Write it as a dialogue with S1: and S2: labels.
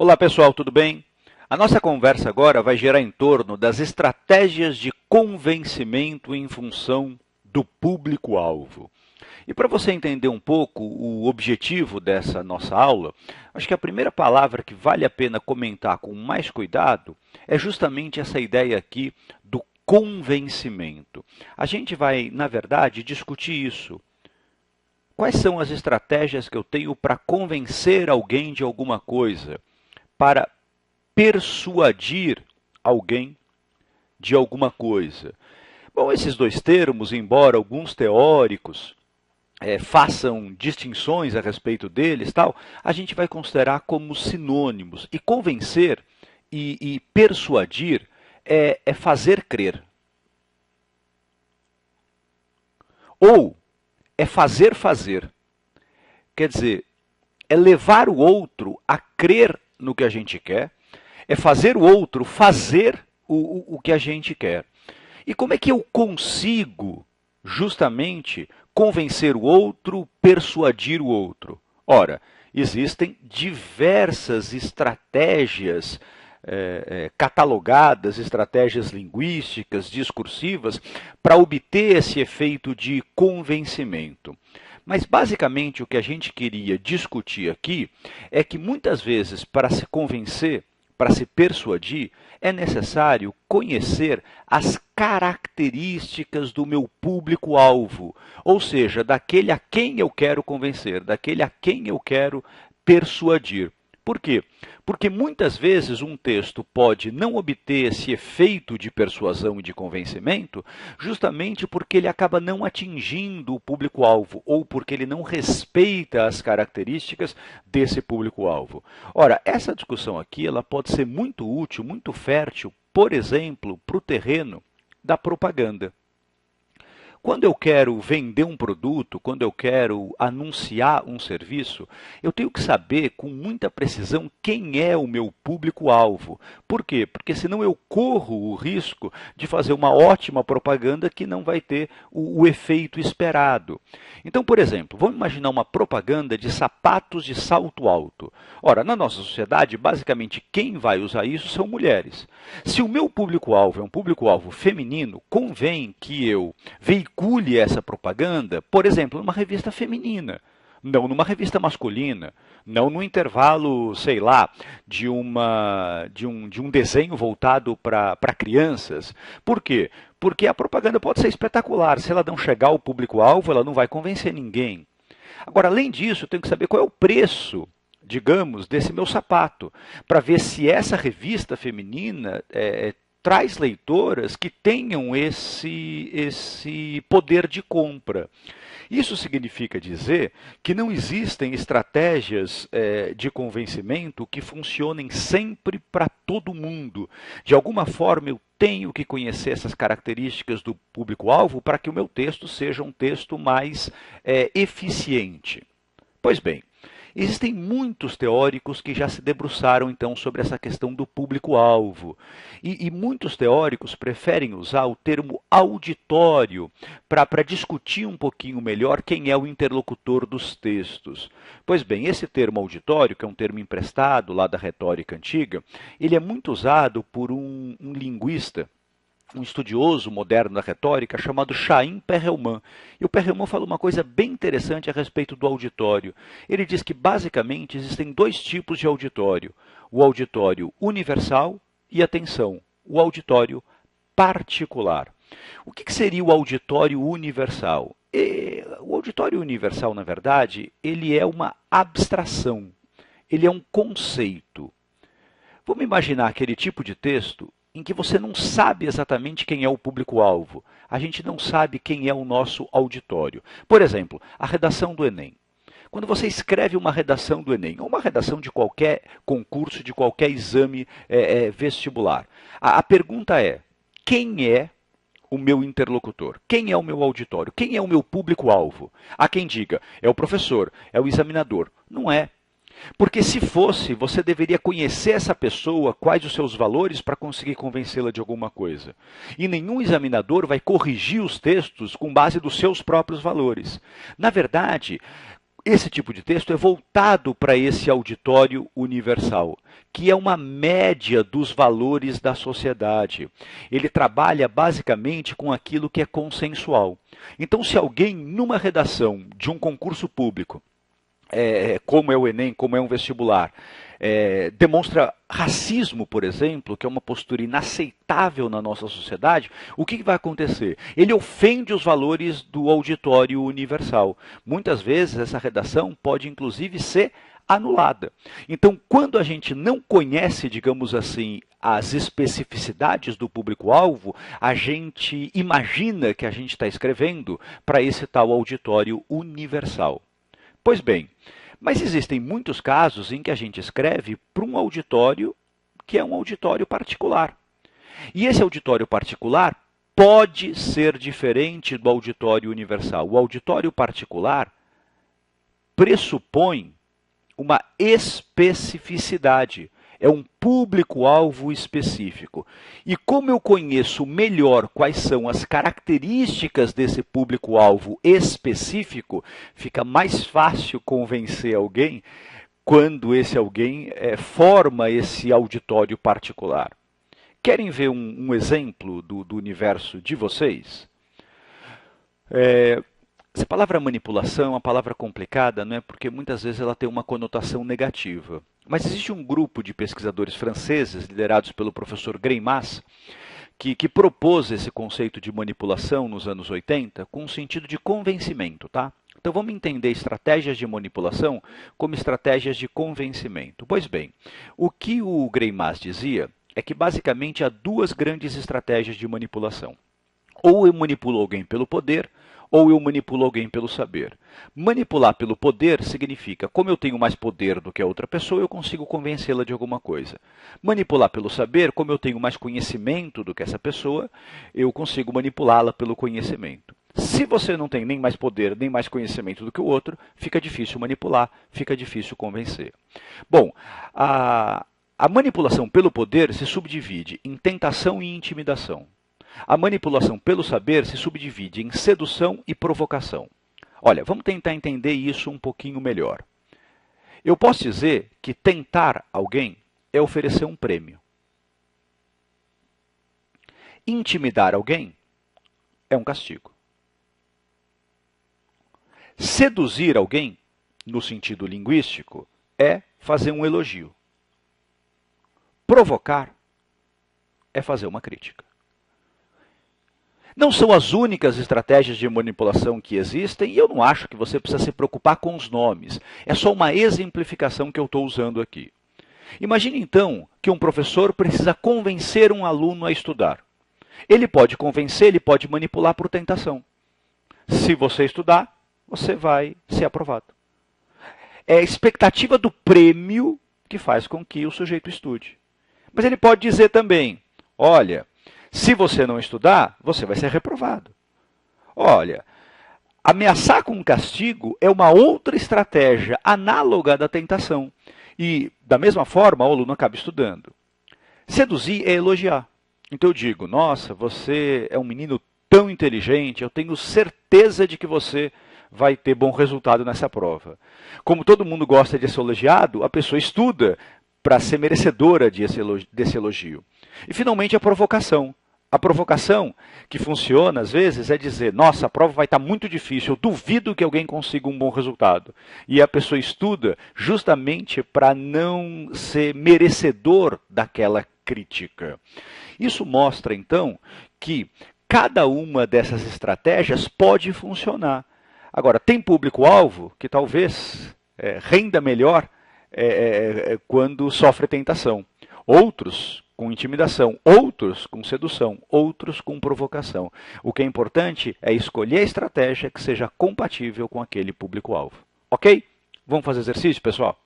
S1: Olá pessoal, tudo bem? A nossa conversa agora vai girar em torno das estratégias de convencimento em função do público-alvo. E para você entender um pouco o objetivo dessa nossa aula, acho que a primeira palavra que vale a pena comentar com mais cuidado é justamente essa ideia aqui do convencimento. A gente vai, na verdade, discutir isso. Quais são as estratégias que eu tenho para convencer alguém de alguma coisa? Para persuadir alguém de alguma coisa. Bom, esses dois termos, embora alguns teóricos façam distinções a respeito deles, tal, a gente vai considerar como sinônimos. E convencer e persuadir é fazer crer. Ou é fazer fazer. Quer dizer, é levar o outro a crer no que a gente quer, é fazer o outro fazer o que a gente quer. E como é que eu consigo, justamente, convencer o outro, persuadir o outro? Ora, existem diversas estratégias catalogadas, estratégias linguísticas, discursivas, para obter esse efeito de convencimento. Mas, basicamente, o que a gente queria discutir aqui é que, muitas vezes, para se convencer, para se persuadir, é necessário conhecer as características do meu público-alvo, ou seja, daquele a quem eu quero convencer, daquele a quem eu quero persuadir. Por quê? Porque muitas vezes um texto pode não obter esse efeito de persuasão e de convencimento justamente porque ele acaba não atingindo o público-alvo ou porque ele não respeita as características desse público-alvo. Ora, essa discussão aqui ela pode ser muito útil, muito fértil, por exemplo, para o terreno da propaganda. Quando eu quero vender um produto, quando eu quero anunciar um serviço, eu tenho que saber com muita precisão quem é o meu público-alvo. Por quê? Porque senão eu corro o risco de fazer uma ótima propaganda que não vai ter o efeito esperado. Então, por exemplo, vamos imaginar uma propaganda de sapatos de salto alto. Ora, na nossa sociedade, basicamente quem vai usar isso são mulheres. Se o meu público-alvo é um público-alvo feminino, convém que eu veicule essa propaganda, por exemplo, numa revista feminina, não numa revista masculina, não no intervalo, sei lá, de um desenho voltado para crianças. Por quê? Porque a propaganda pode ser espetacular. Se ela não chegar ao público-alvo, ela não vai convencer ninguém. Agora, além disso, eu tenho que saber qual é o preço, digamos, desse meu sapato, para ver se essa revista feminina traz leitoras que tenham esse poder de compra. Isso significa dizer que não existem estratégias de convencimento que funcionem sempre para todo mundo. De alguma forma, eu tenho que conhecer essas características do público-alvo para que o meu texto seja um texto mais eficiente. Pois bem, existem muitos teóricos que já se debruçaram, então, sobre essa questão do público-alvo. E muitos teóricos preferem usar o termo auditório para discutir um pouquinho melhor quem é o interlocutor dos textos. Pois bem, esse termo auditório, que é um termo emprestado lá da retórica antiga, ele é muito usado por um linguista, um estudioso moderno da retórica chamado Chaim Perelman. E o Perelman fala uma coisa bem interessante a respeito do auditório. Ele diz que, basicamente, existem dois tipos de auditório. O auditório universal e, atenção, o auditório particular. O que seria o auditório universal? O auditório universal, na verdade, ele é uma abstração. Ele é um conceito. Vamos imaginar aquele tipo de texto em que você não sabe exatamente quem é o público-alvo. A gente não sabe quem é o nosso auditório. Por exemplo, a redação do Enem. Quando você escreve uma redação do Enem, ou uma redação de qualquer concurso, de qualquer exame vestibular, a pergunta é: quem é o meu interlocutor? Quem é o meu auditório? Quem é o meu público-alvo? Há quem diga: é o professor, é o examinador. Não é. Porque se fosse, você deveria conhecer essa pessoa, quais os seus valores para conseguir convencê-la de alguma coisa. E nenhum examinador vai corrigir os textos com base dos seus próprios valores. Na verdade, esse tipo de texto é voltado para esse auditório universal, que é uma média dos valores da sociedade. Ele trabalha basicamente com aquilo que é consensual. Então, se alguém, numa redação de um concurso público, como é o Enem, como é um vestibular, demonstra racismo, por exemplo, que é uma postura inaceitável na nossa sociedade, o que vai acontecer? Ele ofende os valores do auditório universal. Muitas vezes essa redação pode inclusive ser anulada. Então, quando a gente não conhece, digamos assim, as especificidades do público-alvo, a gente imagina que a gente está escrevendo para esse tal auditório universal. Pois bem, mas existem muitos casos em que a gente escreve para um auditório que é um auditório particular. E esse auditório particular pode ser diferente do auditório universal. O auditório particular pressupõe uma especificidade. É um público-alvo específico. E como eu conheço melhor quais são as características desse público-alvo específico, fica mais fácil convencer alguém quando esse alguém forma esse auditório particular. Querem ver um exemplo do universo de vocês? Essa palavra manipulação é uma palavra complicada, não é? Porque muitas vezes ela tem uma conotação negativa. Mas existe um grupo de pesquisadores franceses, liderados pelo professor Greimas, que propôs esse conceito de manipulação nos anos 80 com um sentido de convencimento, tá? Então vamos entender estratégias de manipulação como estratégias de convencimento. Pois bem, o que o Greimas dizia é que basicamente há duas grandes estratégias de manipulação. Ou eu manipulo alguém pelo poder, ou eu manipulo alguém pelo saber. Manipular pelo poder significa, como eu tenho mais poder do que a outra pessoa, eu consigo convencê-la de alguma coisa. Manipular pelo saber, como eu tenho mais conhecimento do que essa pessoa, eu consigo manipulá-la pelo conhecimento. Se você não tem nem mais poder, nem mais conhecimento do que o outro, fica difícil manipular, fica difícil convencer. Bom, a manipulação pelo poder se subdivide em tentação e intimidação. A manipulação pelo saber se subdivide em sedução e provocação. Olha, vamos tentar entender isso um pouquinho melhor. Eu posso dizer que tentar alguém é oferecer um prêmio. Intimidar alguém é um castigo. Seduzir alguém, no sentido linguístico, é fazer um elogio. Provocar é fazer uma crítica. Não são as únicas estratégias de manipulação que existem, e eu não acho que você precisa se preocupar com os nomes. É só uma exemplificação que eu estou usando aqui. Imagine então que um professor precisa convencer um aluno a estudar. Ele pode convencer, ele pode manipular por tentação. Se você estudar, você vai ser aprovado. É a expectativa do prêmio que faz com que o sujeito estude. Mas ele pode dizer também, olha, se você não estudar, você vai ser reprovado. Olha, ameaçar com castigo é uma outra estratégia análoga da tentação. E, da mesma forma, o aluno acaba estudando. Seduzir é elogiar. Então eu digo, nossa, você é um menino tão inteligente, eu tenho certeza de que você vai ter bom resultado nessa prova. Como todo mundo gosta de ser elogiado, a pessoa estuda para ser merecedora desse elogio. E, finalmente, a provocação. A provocação que funciona, às vezes, é dizer, nossa, a prova vai estar muito difícil, eu duvido que alguém consiga um bom resultado. E a pessoa estuda justamente para não ser merecedor daquela crítica. Isso mostra, então, que cada uma dessas estratégias pode funcionar. Agora, tem público-alvo que talvez renda melhor quando sofre tentação. Outros com intimidação, outros com sedução, outros com provocação. O que é importante é escolher a estratégia que seja compatível com aquele público-alvo. Ok? Vamos fazer exercício, pessoal?